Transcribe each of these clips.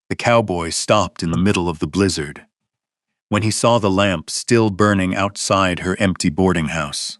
The cowboy stopped in the middle of the blizzard when he saw the lamp still burning outside her empty boarding house.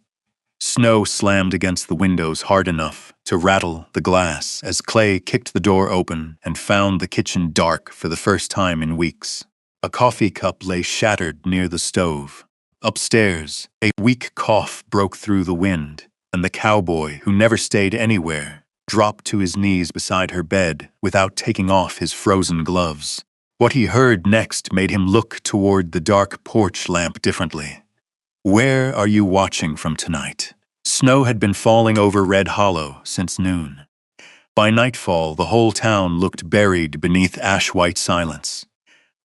Snow slammed against the windows hard enough to rattle the glass as Clay kicked the door open and found the kitchen dark for the first time in weeks. A coffee cup lay shattered near the stove. Upstairs, a weak cough broke through the wind, and the cowboy, who never stayed anywhere, dropped to his knees beside her bed without taking off his frozen gloves. What he heard next made him look toward the dark porch lamp differently. "Where are you watching from tonight?" Snow had been falling over Red Hollow since noon. By nightfall, the whole town looked buried beneath ash-white silence.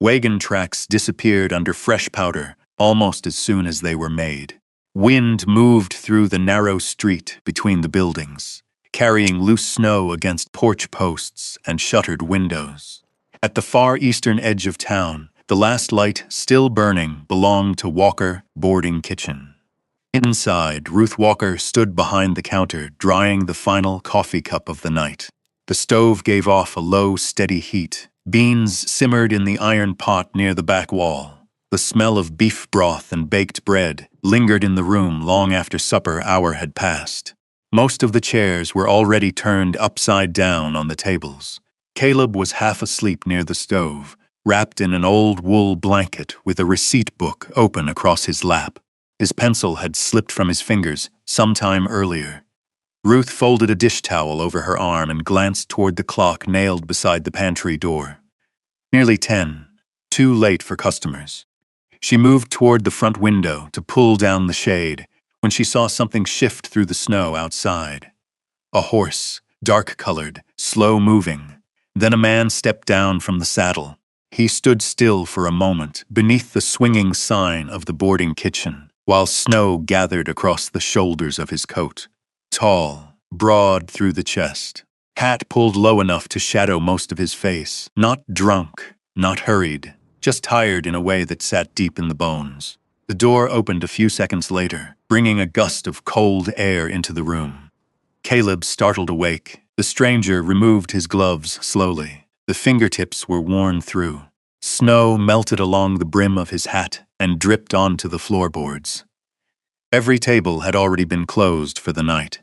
Wagon tracks disappeared under fresh powder almost as soon as they were made. Wind moved through the narrow street between the buildings, carrying loose snow against porch posts and shuttered windows. At the far eastern edge of town, the last light still burning belonged to Walker Boarding Kitchen. Inside, Ruth Walker stood behind the counter, drying the final coffee cup of the night. The stove gave off a low, steady heat. Beans simmered in the iron pot near the back wall. The smell of beef broth and baked bread lingered in the room long after supper hour had passed. Most of the chairs were already turned upside down on the tables. Caleb was half asleep near the stove, wrapped in an old wool blanket with a receipt book open across his lap. His pencil had slipped from his fingers some time earlier. Ruth folded a dish towel over her arm and glanced toward the clock nailed beside the pantry door. Nearly 10, too late for customers. She moved toward the front window to pull down the shade when she saw something shift through the snow outside. A horse, dark-colored, slow-moving. Then a man stepped down from the saddle. He stood still for a moment beneath the swinging sign of the boarding kitchen, while snow gathered across the shoulders of his coat. Tall, broad through the chest. Hat pulled low enough to shadow most of his face. Not drunk, not hurried, just tired in a way that sat deep in the bones. The door opened a few seconds later, bringing a gust of cold air into the room. Caleb startled awake. The stranger removed his gloves slowly. The fingertips were worn through. Snow melted along the brim of his hat and dripped onto the floorboards. Every table had already been closed for the night.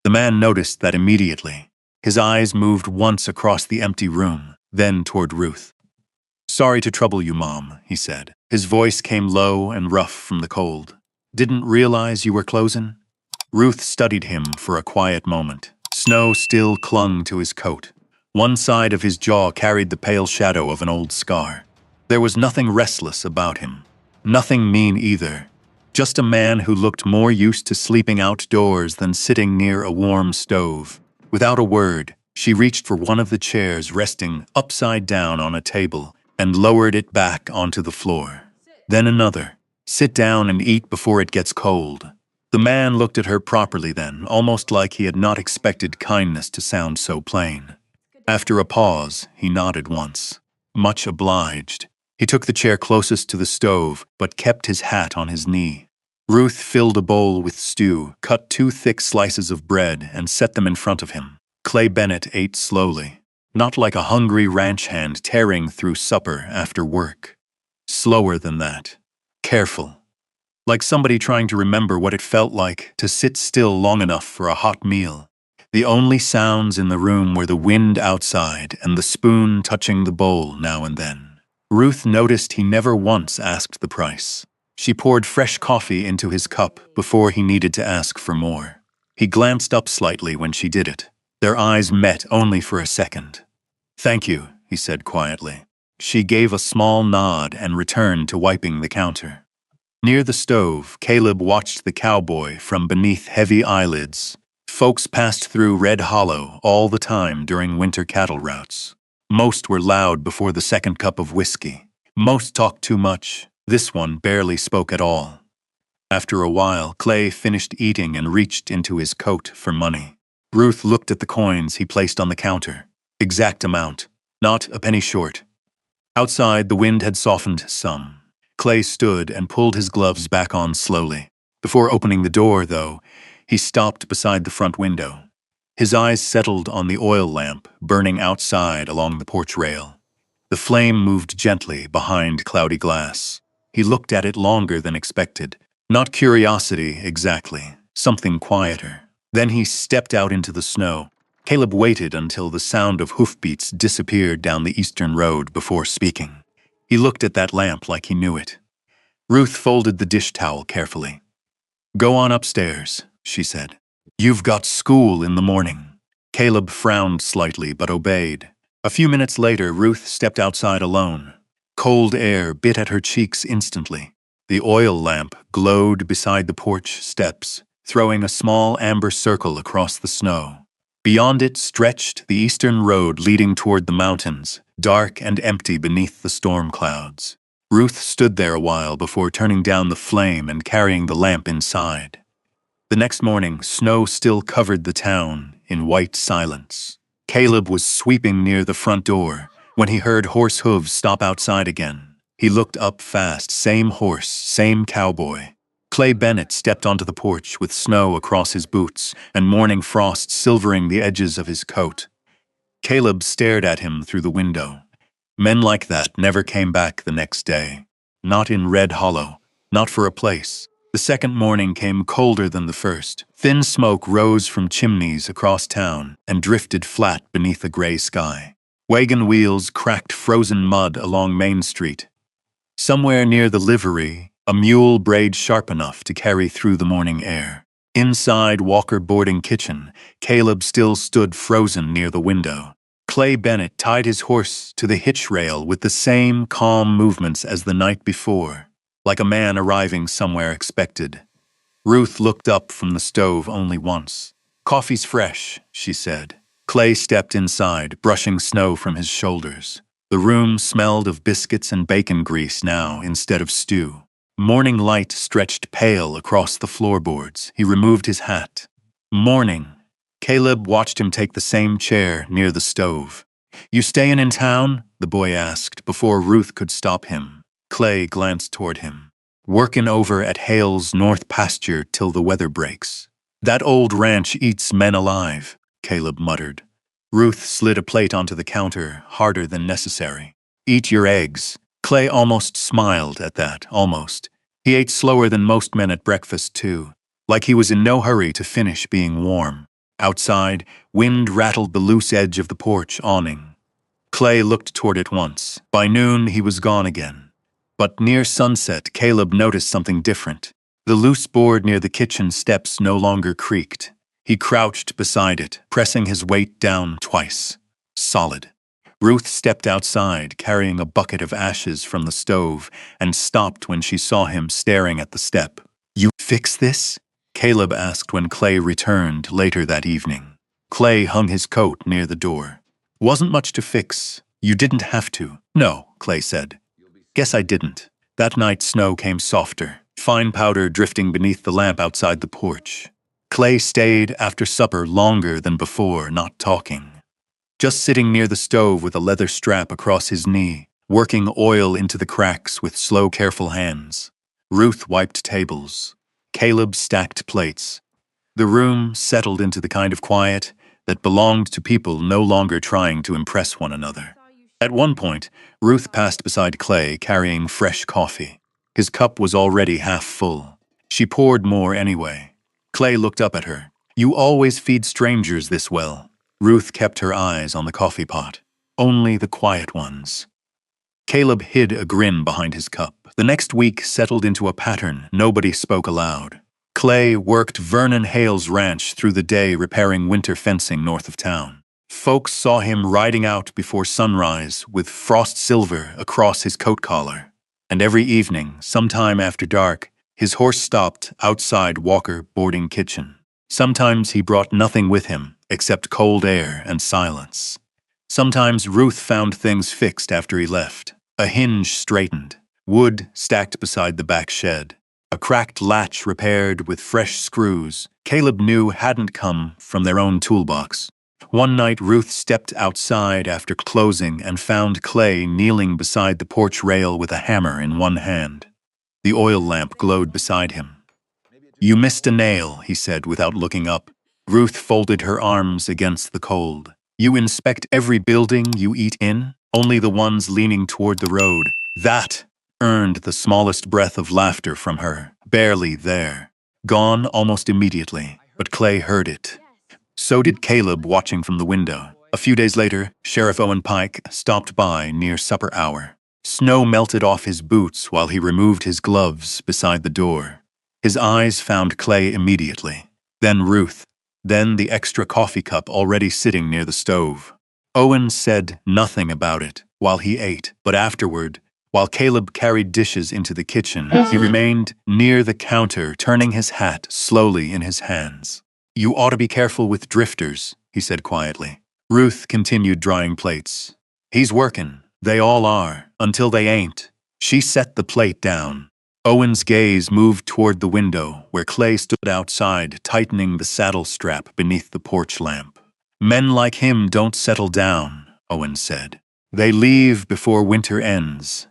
The man noticed that immediately. His eyes moved once across the empty room, then toward Ruth. "Sorry to trouble you, Mom," he said. His voice came low and rough from the cold. "Didn't realize you were closing?" Ruth studied him for a quiet moment. Snow still clung to his coat. One side of his jaw carried the pale shadow of an old scar. There was nothing restless about him. Nothing mean either. Just a man who looked more used to sleeping outdoors than sitting near a warm stove. Without a word, she reached for one of the chairs resting upside down on a table and lowered it back onto the floor. Then another. "Sit down and eat before it gets cold." The man looked at her properly then, almost like he had not expected kindness to sound so plain. After a pause, he nodded once. Much obliged. He took the chair closest to the stove, but kept his hat on his knee. Ruth filled a bowl with stew, cut 2 thick slices of bread, and set them in front of him. Clay Bennett ate slowly, not like a hungry ranch hand tearing through supper after work. Slower than that. Careful. Like somebody trying to remember what it felt like to sit still long enough for a hot meal. The only sounds in the room were the wind outside and the spoon touching the bowl now and then. Ruth noticed he never once asked the price. She poured fresh coffee into his cup before he needed to ask for more. He glanced up slightly when she did it. Their eyes met only for a second. "Thank you," he said quietly. She gave a small nod and returned to wiping the counter. Near the stove, Caleb watched the cowboy from beneath heavy eyelids. Folks passed through Red Hollow all the time during winter cattle routes. Most were loud before the second cup of whiskey. Most talked too much. This one barely spoke at all. After a while, Clay finished eating and reached into his coat for money. Ruth looked at the coins he placed on the counter. Exact amount, not a penny short. Outside, the wind had softened some. Clay stood and pulled his gloves back on slowly. Before opening the door, though, he stopped beside the front window. His eyes settled on the oil lamp burning outside along the porch rail. The flame moved gently behind cloudy glass. He looked at it longer than expected. Not curiosity, exactly. Something quieter. Then he stepped out into the snow. Caleb waited until the sound of hoofbeats disappeared down the eastern road before speaking. He looked at that lamp like he knew it. Ruth folded the dish towel carefully. "Go on upstairs," she said. "You've got school in the morning." Caleb frowned slightly but obeyed. A few minutes later, Ruth stepped outside alone. Cold air bit at her cheeks instantly. The oil lamp glowed beside the porch steps, throwing a small amber circle across the snow. Beyond it stretched the eastern road leading toward the mountains, dark and empty beneath the storm clouds. Ruth stood there a while before turning down the flame and carrying the lamp inside. The next morning, snow still covered the town in white silence. Caleb was sweeping near the front door when he heard horse hooves stop outside again. He looked up fast, same horse, same cowboy. Clay Bennett stepped onto the porch with snow across his boots and morning frost silvering the edges of his coat. Caleb stared at him through the window. Men like that never came back the next day. Not in Red Hollow, not for a place. The second morning came colder than the first. Thin smoke rose from chimneys across town and drifted flat beneath a gray sky. Wagon wheels cracked frozen mud along Main Street. Somewhere near the livery, a mule brayed sharp enough to carry through the morning air. Inside Walker Boarding Kitchen, Caleb still stood frozen near the window. Clay Bennett tied his horse to the hitch rail with the same calm movements as the night before, like a man arriving somewhere expected. Ruth looked up from the stove only once. "Coffee's fresh," she said. Clay stepped inside, brushing snow from his shoulders. The room smelled of biscuits and bacon grease now instead of stew. Morning light stretched pale across the floorboards. He removed his hat. "Morning." Caleb watched him take the same chair near the stove. "You stayin' in town?" the boy asked before Ruth could stop him. Clay glanced toward him. "Workin' over at Hale's North Pasture till the weather breaks." "That old ranch eats men alive," Caleb muttered. Ruth slid a plate onto the counter, harder than necessary. "Eat your eggs." Clay almost smiled at that, almost. He ate slower than most men at breakfast, too, like he was in no hurry to finish being warm. Outside, wind rattled the loose edge of the porch awning. Clay looked toward it once. By noon, he was gone again. But near sunset, Caleb noticed something different. The loose board near the kitchen steps no longer creaked. He crouched beside it, pressing his weight down twice. Solid. Ruth stepped outside, carrying a bucket of ashes from the stove, and stopped when she saw him staring at the step. "You fix this?" Caleb asked when Clay returned later that evening. Clay hung his coat near the door. "Wasn't much to fix. You didn't have to." "No," Clay said. "Guess I didn't." That night snow came softer, fine powder drifting beneath the lamp outside the porch. Clay stayed after supper longer than before, not talking. Just sitting near the stove with a leather strap across his knee, working oil into the cracks with slow, careful hands. Ruth wiped tables. Caleb stacked plates. The room settled into the kind of quiet that belonged to people no longer trying to impress one another. At one point, Ruth passed beside Clay carrying fresh coffee. His cup was already half full. She poured more anyway. Clay looked up at her. "You always feed strangers this well." Ruth kept her eyes on the coffee pot. "Only the quiet ones." Caleb hid a grin behind his cup. The next week settled into a pattern nobody spoke aloud. Clay worked Vernon Hale's ranch through the day repairing winter fencing north of town. Folks saw him riding out before sunrise with frost silver across his coat collar. And every evening, sometime after dark, his horse stopped outside Walker Boarding Kitchen. Sometimes he brought nothing with him except cold air and silence. Sometimes Ruth found things fixed after he left. A hinge straightened, wood stacked beside the back shed, a cracked latch repaired with fresh screws Caleb knew hadn't come from their own toolbox. One night Ruth stepped outside after closing and found Clay kneeling beside the porch rail with a hammer in one hand. The oil lamp glowed beside him. "You missed a nail," he said without looking up. Ruth folded her arms against the cold. "You inspect every building you eat in?" only the ones leaning toward the road. That earned the smallest breath of laughter from her. Barely there. Gone almost immediately, but Clay heard it. So did Caleb, watching from the window. A few days later, Sheriff Owen Pike stopped by near supper hour. Snow melted off his boots while he removed his gloves beside the door. His eyes found Clay immediately, then Ruth, then the extra coffee cup already sitting near the stove. Owen said nothing about it while he ate, but afterward, while Caleb carried dishes into the kitchen, he remained near the counter, turning his hat slowly in his hands. "You ought to be careful with drifters," he said quietly. Ruth continued drying plates. "He's working. They all are, until they ain't." She set the plate down. Owen's gaze moved toward the window, where Clay stood outside, tightening the saddle strap beneath the porch lamp. "Men like him don't settle down," Owen said. "They leave before winter ends."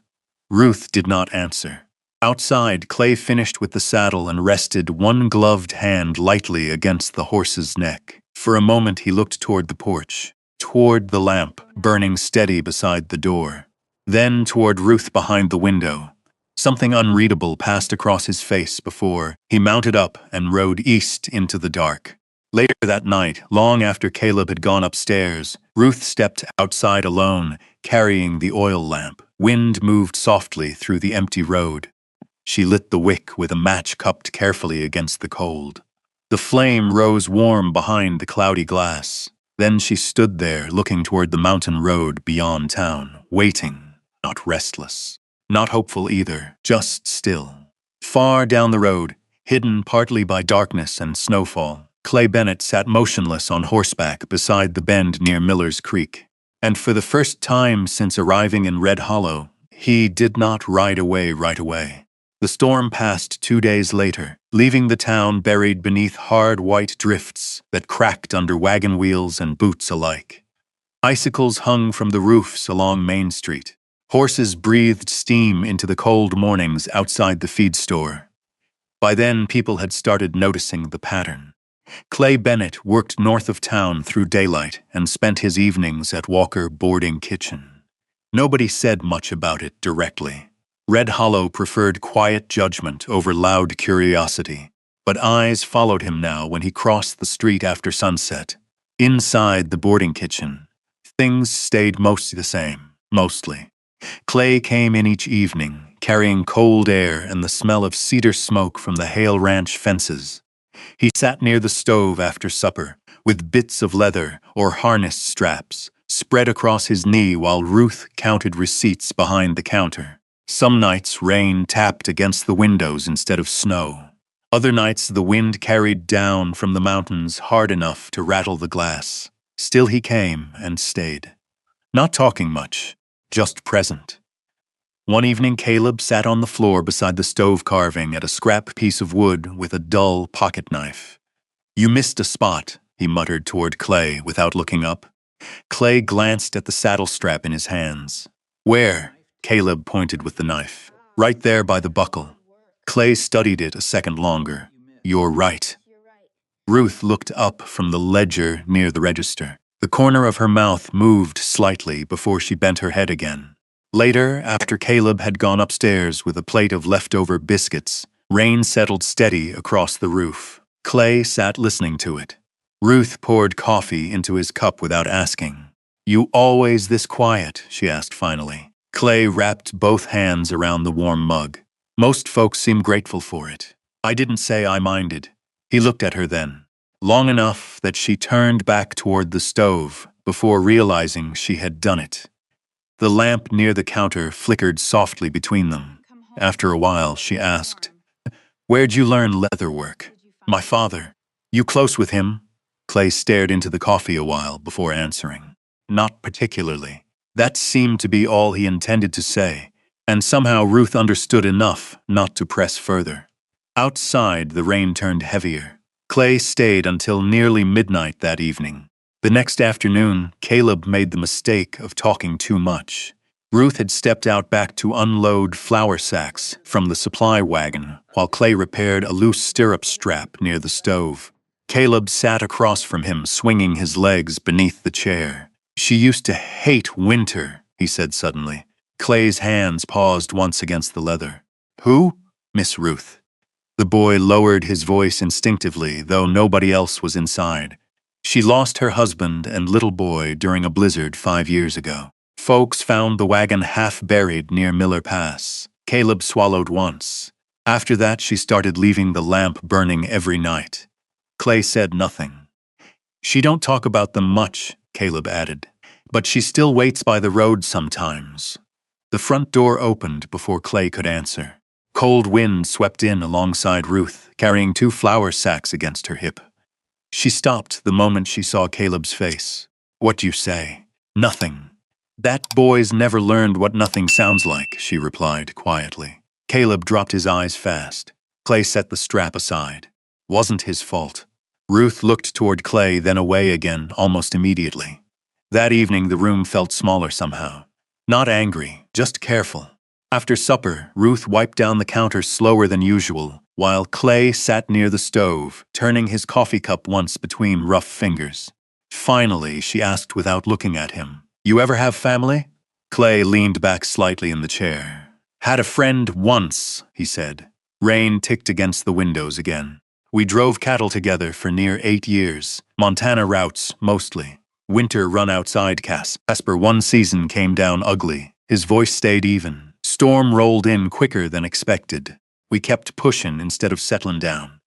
Ruth did not answer. Outside, Clay finished with the saddle and rested one gloved hand lightly against the horse's neck. For a moment he looked toward the porch, toward the lamp burning steady beside the door, then toward Ruth behind the window. Something unreadable passed across his face before he mounted up and rode east into the dark. Later that night, long after Caleb had gone upstairs, Ruth stepped outside alone, carrying the oil lamp. Wind moved softly through the empty road. She lit the wick with a match cupped carefully against the cold. The flame rose warm behind the cloudy glass. Then she stood there, looking toward the mountain road beyond town, waiting, not restless, not hopeful either, just still. Far down the road, hidden partly by darkness and snowfall, Clay Bennett sat motionless on horseback beside the bend near Miller's Creek. And for the first time since arriving in Red Hollow, he did not ride away right away. The storm passed 2 days later, leaving the town buried beneath hard white drifts that cracked under wagon wheels and boots alike. Icicles hung from the roofs along Main Street. Horses breathed steam into the cold mornings outside the feed store. By then, people had started noticing the pattern. Clay Bennett worked north of town through daylight and spent his evenings at Walker Boarding Kitchen. Nobody said much about it directly. Red Hollow preferred quiet judgment over loud curiosity, but eyes followed him now when he crossed the street after sunset. Inside the boarding kitchen, things stayed mostly the same, mostly. Clay came in each evening, carrying cold air and the smell of cedar smoke from the Hale Ranch fences. He sat near the stove after supper, with bits of leather or harness straps spread across his knee while Ruth counted receipts behind the counter. Some nights rain tapped against the windows instead of snow. Other nights the wind carried down from the mountains hard enough to rattle the glass. Still he came and stayed. Not talking much, just present. One evening Caleb sat on the floor beside the stove carving at a scrap piece of wood with a dull pocket knife. "You missed a spot," he muttered toward Clay without looking up. Clay glanced at the saddle strap in his hands. "Where?" Caleb pointed with the knife. "Right there by the buckle." Clay studied it a second longer. "You're right." Ruth looked up from the ledger near the register. The corner of her mouth moved slightly before she bent her head again. Later, after Caleb had gone upstairs with a plate of leftover biscuits, rain settled steady across the roof. Clay sat listening to it. Ruth poured coffee into his cup without asking. "You always this quiet?" she asked finally. Clay wrapped both hands around the warm mug. "Most folks seem grateful for it. I didn't say I minded." He looked at her then, long enough that she turned back toward the stove before realizing she had done it. The lamp near the counter flickered softly between them. After a while, she asked, "Where'd you learn leather work?" "My father." "You close with him?" Clay stared into the coffee a while before answering. "Not particularly." That seemed to be all he intended to say, and somehow Ruth understood enough not to press further. Outside, the rain turned heavier. Clay stayed until nearly midnight that evening. The next afternoon, Caleb made the mistake of talking too much. Ruth had stepped out back to unload flour sacks from the supply wagon while Clay repaired a loose stirrup strap near the stove. Caleb sat across from him, swinging his legs beneath the chair. "She used to hate winter," he said suddenly. Clay's hands paused once against the leather. Who? Miss Ruth. The boy lowered his voice instinctively, though nobody else was inside. She lost her husband and little boy during a blizzard 5 years ago. Folks found the wagon half buried near Miller Pass. Caleb swallowed once. After that, she started leaving the lamp burning every night. Clay said nothing. She don't talk about them much, Caleb added, but she still waits by the road sometimes. The front door opened before Clay could answer. Cold wind swept in alongside Ruth, carrying 2 flour sacks against her hip. She stopped the moment she saw Caleb's face. What do you say? Nothing. That boy's never learned what nothing sounds like, she replied quietly. Caleb dropped his eyes fast. Clay set the strap aside. Wasn't his fault. Ruth looked toward Clay, then away again almost immediately. That evening the room felt smaller somehow. Not angry, just careful. After supper, Ruth wiped down the counter slower than usual, while Clay sat near the stove, turning his coffee cup once between rough fingers. Finally, she asked without looking at him, "You ever have family?" Clay leaned back slightly in the chair. "Had a friend once," he said. Rain ticked against the windows again. "We drove cattle together for near 8 years. Montana routes, mostly. Winter run outside Casper. One season came down ugly. His voice stayed even. Storm rolled in quicker than expected. We kept pushing instead of settling down."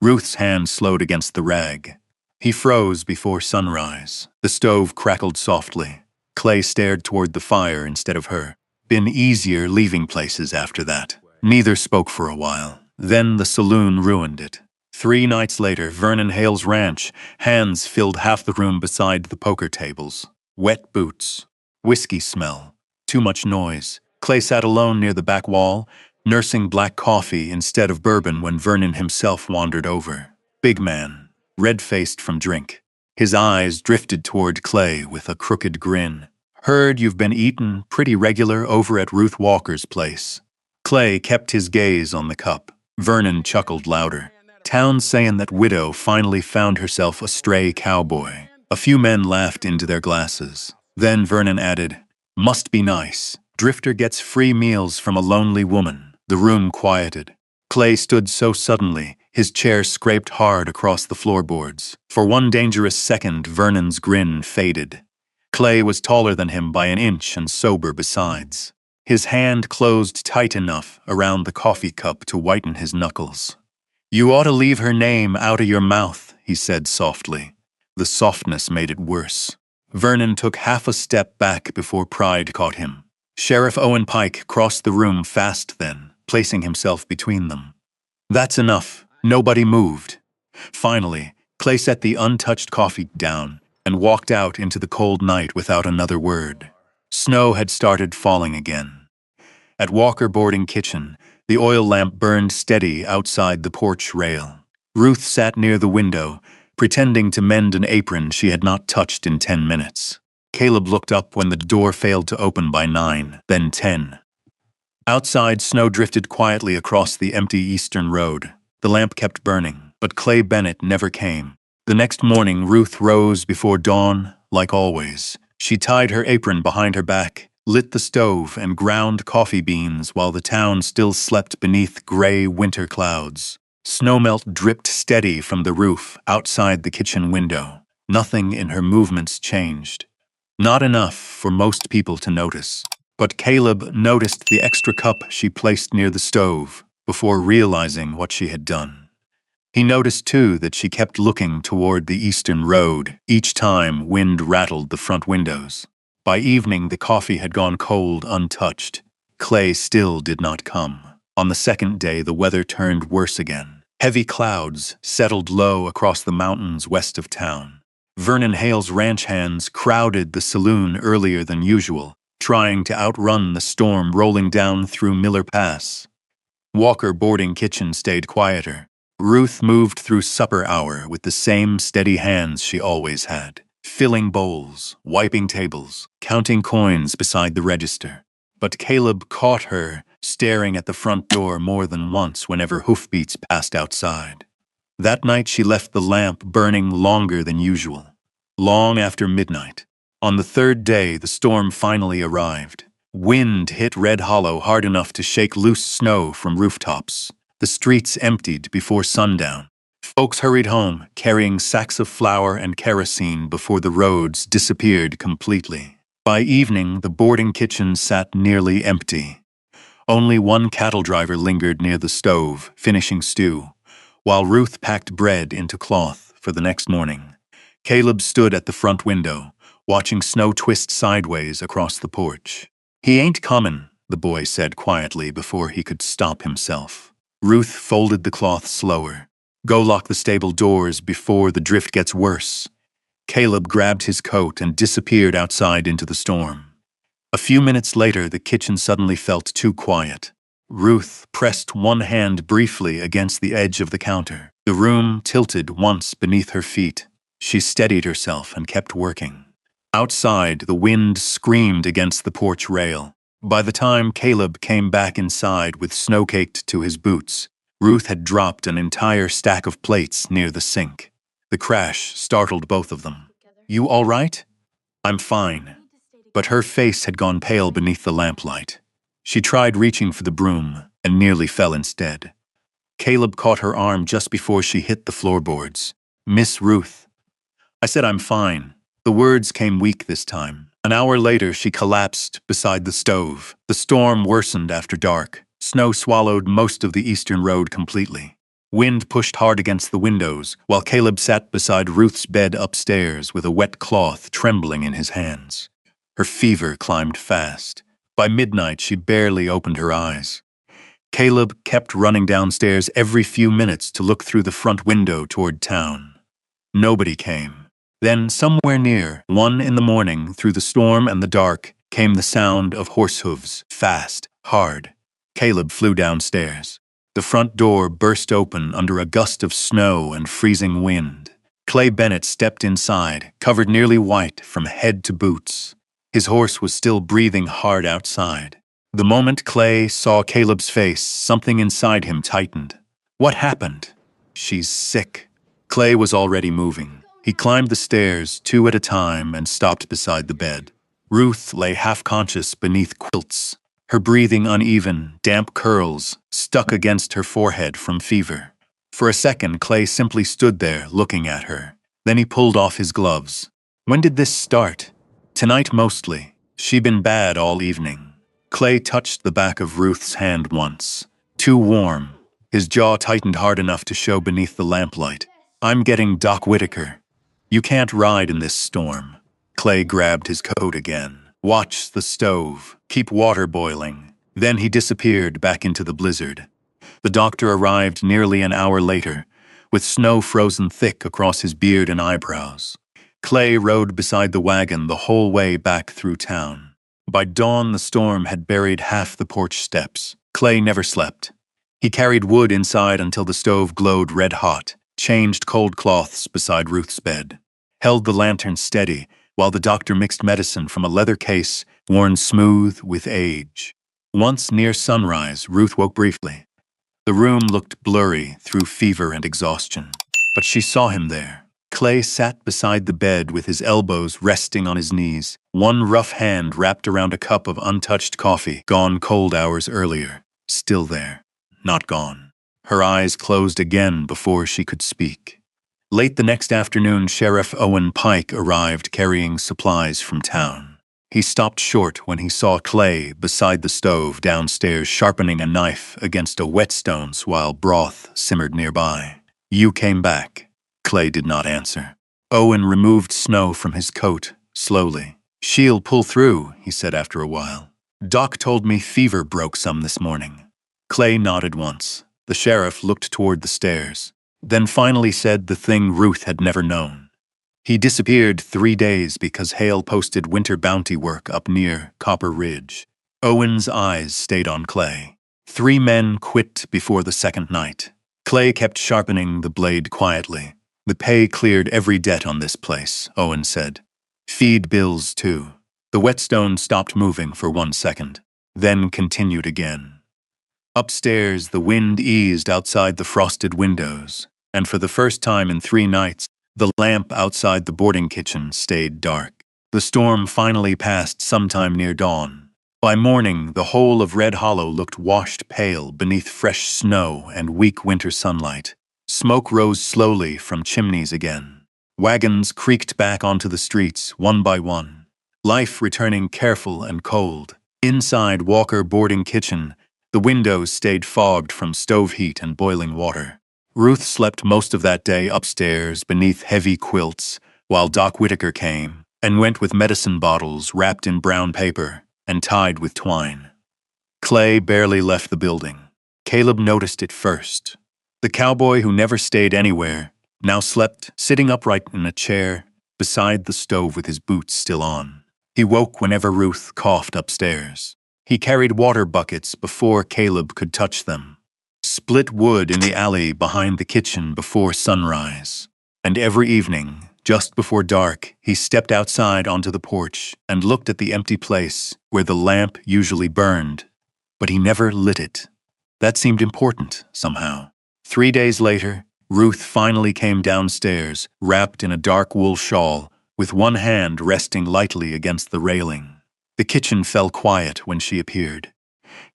Ruth's hand slowed against the rag. He froze before sunrise. The stove crackled softly. Clay stared toward the fire instead of her. Been easier leaving places after that. Neither spoke for a while. Then the saloon ruined it. 3 nights later, Vernon Hale's ranch, hands filled half the room beside the poker tables. Wet boots. Whiskey smell. Too much noise. Clay sat alone near the back wall, nursing black coffee instead of bourbon when Vernon himself wandered over. Big man, red-faced from drink. His eyes drifted toward Clay with a crooked grin. "Heard you've been eatin' pretty regular over at Ruth Walker's place." Clay kept his gaze on the cup. Vernon chuckled louder. "Town saying that widow finally found herself a stray cowboy." A few men laughed into their glasses. Then Vernon added, "Must be nice. Drifter gets free meals from a lonely woman." The room quieted. Clay stood so suddenly, his chair scraped hard across the floorboards. For one dangerous second, Vernon's grin faded. Clay was taller than him by an inch and sober besides. His hand closed tight enough around the coffee cup to whiten his knuckles. "You ought to leave her name out of your mouth," he said softly. The softness made it worse. Vernon took half a step back before pride caught him. Sheriff Owen Pike crossed the room fast then, placing himself between them. "That's enough." Nobody moved. Finally, Clay set the untouched coffee down and walked out into the cold night without another word. Snow had started falling again. At Walker Boarding Kitchen, the oil lamp burned steady outside the porch rail. Ruth sat near the window, pretending to mend an apron she had not touched in 10 minutes. Caleb looked up when the door failed to open by 9, then 10. Outside, snow drifted quietly across the empty eastern road. The lamp kept burning, but Clay Bennett never came. The next morning, Ruth rose before dawn, like always. She tied her apron behind her back, lit the stove, and ground coffee beans while the town still slept beneath gray winter clouds. Snowmelt dripped steady from the roof outside the kitchen window. Nothing in her movements changed. Not enough for most people to notice. But Caleb noticed the extra cup she placed near the stove before realizing what she had done. He noticed, too, that she kept looking toward the eastern road each time wind rattled the front windows. By evening, the coffee had gone cold untouched. Clay still did not come. On the second day, the weather turned worse again. Heavy clouds settled low across the mountains west of town. Vernon Hale's ranch hands crowded the saloon earlier than usual, trying to outrun the storm rolling down through Miller Pass. Walker Boarding Kitchen stayed quieter. Ruth moved through supper hour with the same steady hands she always had, filling bowls, wiping tables, counting coins beside the register. But Caleb caught her staring at the front door more than once whenever hoofbeats passed outside. That night she left the lamp burning longer than usual, long after midnight. On the third day, the storm finally arrived. Wind hit Red Hollow hard enough to shake loose snow from rooftops. The streets emptied before sundown. Folks hurried home, carrying sacks of flour and kerosene before the roads disappeared completely. By evening, the boarding kitchen sat nearly empty. Only one cattle driver lingered near the stove, finishing stew, while Ruth packed bread into cloth for the next morning. Caleb stood at the front window, watching snow twist sideways across the porch. "He ain't comin'," the boy said quietly before he could stop himself. Ruth folded the cloth slower. "Go lock the stable doors before the drift gets worse." Caleb grabbed his coat and disappeared outside into the storm. A few minutes later, the kitchen suddenly felt too quiet. Ruth pressed one hand briefly against the edge of the counter. The room tilted once beneath her feet. She steadied herself and kept working. Outside, the wind screamed against the porch rail. By the time Caleb came back inside with snow caked to his boots, Ruth had dropped an entire stack of plates near the sink. The crash startled both of them. "You all right?" "I'm fine." But her face had gone pale beneath the lamplight. She tried reaching for the broom and nearly fell instead. Caleb caught her arm just before she hit the floorboards. "Miss Ruth." "I said I'm fine." The words came weak this time. An hour later, she collapsed beside the stove. The storm worsened after dark. Snow swallowed most of the eastern road completely. Wind pushed hard against the windows, while Caleb sat beside Ruth's bed upstairs with a wet cloth trembling in his hands. Her fever climbed fast. By midnight, she barely opened her eyes. Caleb kept running downstairs every few minutes to look through the front window toward town. Nobody came. Then, somewhere near 1 in the morning, through the storm and the dark, came the sound of horse hooves, fast, hard. Caleb flew downstairs. The front door burst open under a gust of snow and freezing wind. Clay Bennett stepped inside, covered nearly white from head to boots. His horse was still breathing hard outside. The moment Clay saw Caleb's face, something inside him tightened. "What happened?" "She's sick." Clay was already moving. He climbed the stairs 2 at a time and stopped beside the bed. Ruth lay half-conscious beneath quilts, her breathing uneven, damp curls stuck against her forehead from fever. For a second, Clay simply stood there looking at her. Then he pulled off his gloves. "When did this start?" "Tonight mostly. She'd been bad all evening." Clay touched the back of Ruth's hand once. Too warm. His jaw tightened hard enough to show beneath the lamplight. "I'm getting Doc Whitaker." "You can't ride in this storm." Clay grabbed his coat again. "Watch the stove. Keep water boiling." Then he disappeared back into the blizzard. The doctor arrived nearly an hour later, with snow frozen thick across his beard and eyebrows. Clay rode beside the wagon the whole way back through town. By dawn, the storm had buried half the porch steps. Clay never slept. He carried wood inside until the stove glowed red hot, changed cold cloths beside Ruth's bed, held the lantern steady while the doctor mixed medicine from a leather case worn smooth with age. Once near sunrise, Ruth woke briefly. The room looked blurry through fever and exhaustion, but she saw him there. Clay sat beside the bed with his elbows resting on his knees, one rough hand wrapped around a cup of untouched coffee, gone cold hours earlier. Still there, not gone. Her eyes closed again before she could speak. Late the next afternoon, Sheriff Owen Pike arrived carrying supplies from town. He stopped short when he saw Clay beside the stove downstairs sharpening a knife against a whetstones while broth simmered nearby. "You came back." Clay did not answer. Owen removed snow from his coat, slowly. "She'll pull through," he said after a while. "Doc told me fever broke some this morning." Clay nodded once. The sheriff looked toward the stairs, then finally said the thing Ruth had never known. He disappeared 3 days because Hale posted winter bounty work up near Copper Ridge. Owen's eyes stayed on Clay. 3 men quit before the second night. Clay kept sharpening the blade quietly. "The pay cleared every debt on this place," Owen said. "Feed bills, too." The whetstone stopped moving for 1 second, then continued again. Upstairs, the wind eased outside the frosted windows, and for the first time in 3 nights, the lamp outside the boarding kitchen stayed dark. The storm finally passed sometime near dawn. By morning, the whole of Red Hollow looked washed pale beneath fresh snow and weak winter sunlight. Smoke rose slowly from chimneys again. Wagons creaked back onto the streets, one by one. Life returning careful and cold. Inside Walker boarding kitchen, the windows stayed fogged from stove heat and boiling water. Ruth slept most of that day upstairs beneath heavy quilts, while Doc Whitaker came and went with medicine bottles wrapped in brown paper and tied with twine. Clay barely left the building. Caleb noticed it first. The cowboy who never stayed anywhere now slept sitting upright in a chair beside the stove with his boots still on. He woke whenever Ruth coughed upstairs. He carried water buckets before Caleb could touch them. Split wood in the alley behind the kitchen before sunrise. And every evening, just before dark, he stepped outside onto the porch and looked at the empty place where the lamp usually burned. But he never lit it. That seemed important, somehow. 3 days later, Ruth finally came downstairs, wrapped in a dark wool shawl, with one hand resting lightly against the railing. The kitchen fell quiet when she appeared.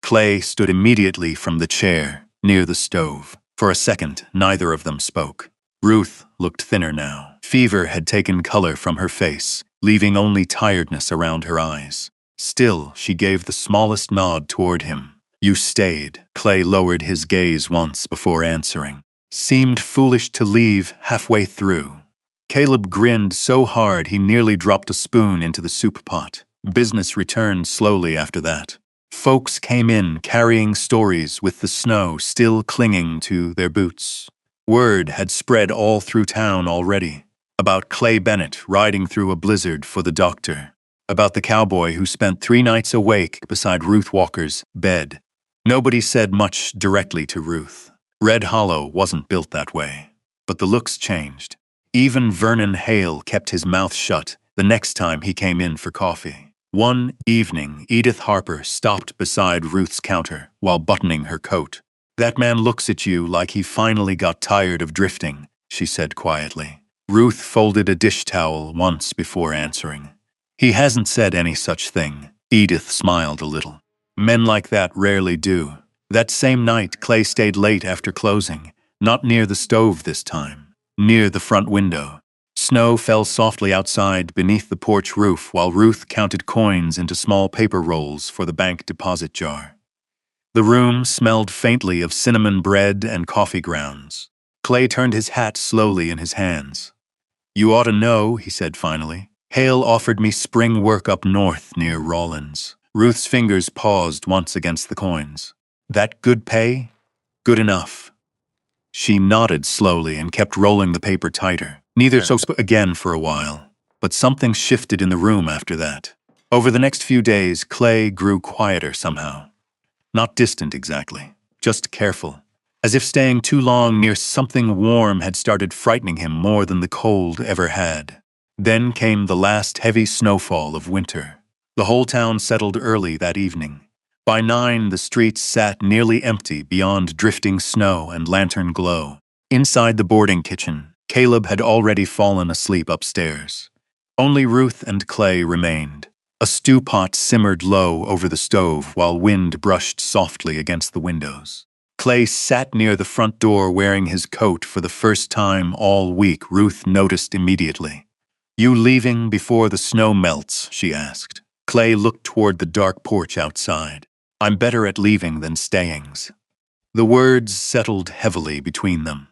Clay stood immediately from the chair, near the stove. For a second, neither of them spoke. Ruth looked thinner now. Fever had taken color from her face, leaving only tiredness around her eyes. Still, she gave the smallest nod toward him. "You stayed." Clay lowered his gaze once before answering. "Seemed foolish to leave halfway through." Caleb grinned so hard he nearly dropped a spoon into the soup pot. Business returned slowly after that. Folks came in carrying stories with the snow still clinging to their boots. Word had spread all through town already. About Clay Bennett riding through a blizzard for the doctor. About the cowboy who spent 3 nights awake beside Ruth Walker's bed. Nobody said much directly to Ruth. Red Hollow wasn't built that way. But the looks changed. Even Vernon Hale kept his mouth shut the next time he came in for coffee. One evening, Edith Harper stopped beside Ruth's counter while buttoning her coat. "That man looks at you like he finally got tired of drifting," she said quietly. Ruth folded a dish towel once before answering. "He hasn't said any such thing." Edith smiled a little. "Men like that rarely do." That same night, Clay stayed late after closing, not near the stove this time, near the front window. Snow fell softly outside beneath the porch roof while Ruth counted coins into small paper rolls for the bank deposit jar. The room smelled faintly of cinnamon bread and coffee grounds. Clay turned his hat slowly in his hands. "You ought to know," he said finally. "Hale offered me spring work up north near Rawlins." Ruth's fingers paused once against the coins. "That good pay?" "Good enough." She nodded slowly and kept rolling the paper tighter. Neither spoke again for a while, but something shifted in the room after that. Over the next few days, Clay grew quieter somehow. Not distant exactly, just careful, as if staying too long near something warm had started frightening him more than the cold ever had. Then came the last heavy snowfall of winter. The whole town settled early that evening. By 9, the streets sat nearly empty beyond drifting snow and lantern glow. Inside the boarding kitchen, Caleb had already fallen asleep upstairs. Only Ruth and Clay remained. A stew pot simmered low over the stove while wind brushed softly against the windows. Clay sat near the front door wearing his coat for the first time all week. Ruth noticed immediately. "You leaving before the snow melts?" she asked. Clay looked toward the dark porch outside. "I'm better at leaving than stayings." The words settled heavily between them.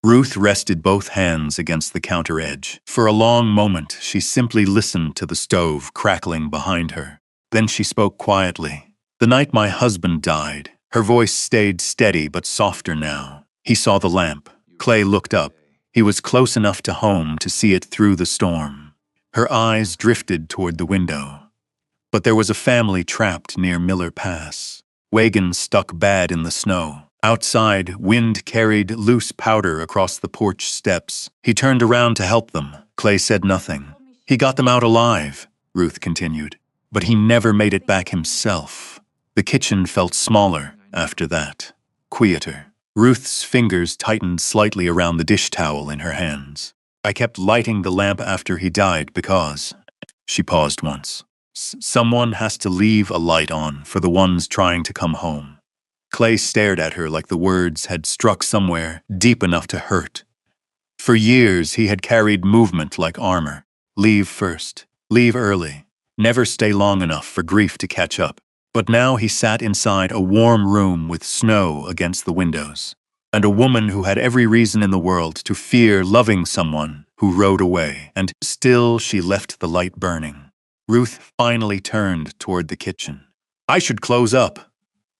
Ruth rested both hands against the counter edge. For a long moment, she simply listened to the stove crackling behind her. Then she spoke quietly. "The night my husband died." Her voice stayed steady but softer now. "He saw the lamp." Clay looked up. He was close enough to home to see it through the storm. Her eyes drifted toward the window. But there was a family trapped near Miller Pass. Wagons stuck bad in the snow. Outside, wind carried loose powder across the porch steps. He turned around to help them. Clay said nothing. "He got them out alive," Ruth continued. "But he never made it back himself." The kitchen felt smaller after that, quieter. Ruth's fingers tightened slightly around the dish towel in her hands. "I kept lighting the lamp after he died because..." She paused once. Someone has to leave a light on for the ones trying to come home. Clay stared at her like the words had struck somewhere deep enough to hurt. For years, he had carried movement like armor. Leave first. Leave early. Never stay long enough for grief to catch up. But now he sat inside a warm room with snow against the windows, and a woman who had every reason in the world to fear loving someone who rode away, and still she left the light burning. Ruth finally turned toward the kitchen. "I should close up."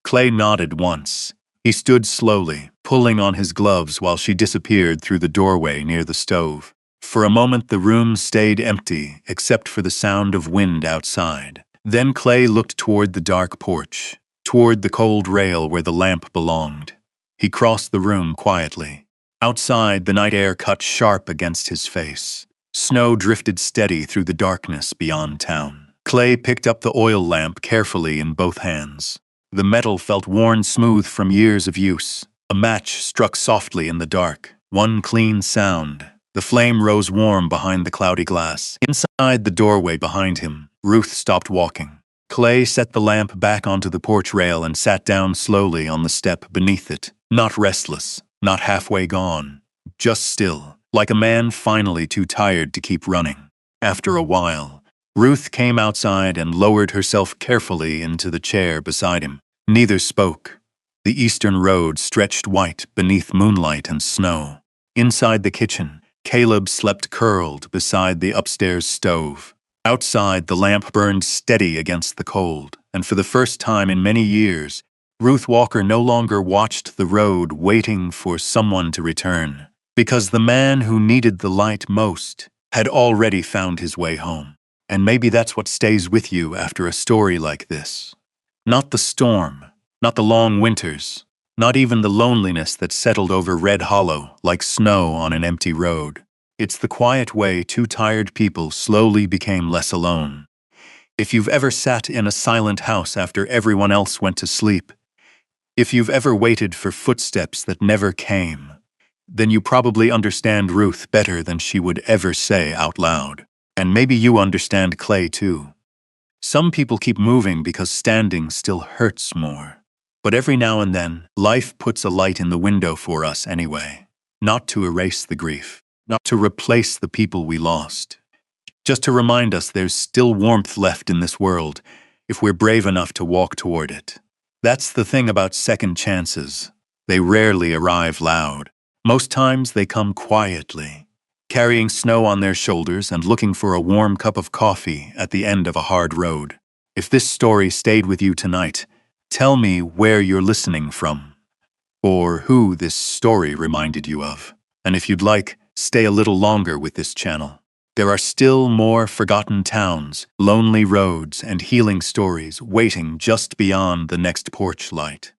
Clay nodded once. He stood slowly, pulling on his gloves while she disappeared through the doorway near the stove. For a moment the room stayed empty, except for the sound of wind outside. Then Clay looked toward the dark porch, toward the cold rail where the lamp belonged. He crossed the room quietly. Outside, the night air cut sharp against his face. Snow drifted steady through the darkness beyond town. Clay picked up the oil lamp carefully in both hands. The metal felt worn smooth from years of use. A match struck softly in the dark. One clean sound. The flame rose warm behind the cloudy glass. Inside the doorway behind him, Ruth stopped walking. Clay set the lamp back onto the porch rail and sat down slowly on the step beneath it. Not restless, not halfway gone. Just still, like a man finally too tired to keep running. After a while, Ruth came outside and lowered herself carefully into the chair beside him. Neither spoke. The eastern road stretched white beneath moonlight and snow. Inside the kitchen, Caleb slept curled beside the upstairs stove. Outside, the lamp burned steady against the cold, and for the first time in many years, Ruth Walker no longer watched the road waiting for someone to return, because the man who needed the light most had already found his way home. And maybe that's what stays with you after a story like this. Not the storm, not the long winters, not even the loneliness that settled over Red Hollow like snow on an empty road. It's the quiet way two tired people slowly became less alone. If you've ever sat in a silent house after everyone else went to sleep, if you've ever waited for footsteps that never came, then you probably understand Ruth better than she would ever say out loud. And maybe you understand Clay too. Some people keep moving because standing still hurts more. But every now and then, life puts a light in the window for us anyway. Not to erase the grief, not to replace the people we lost. Just to remind us there's still warmth left in this world if we're brave enough to walk toward it. That's the thing about second chances. They rarely arrive loud. Most times they come quietly, carrying snow on their shoulders and looking for a warm cup of coffee at the end of a hard road. If this story stayed with you tonight, tell me where you're listening from, or who this story reminded you of. And if you'd like, stay a little longer with this channel. There are still more forgotten towns, lonely roads, and healing stories waiting just beyond the next porch light.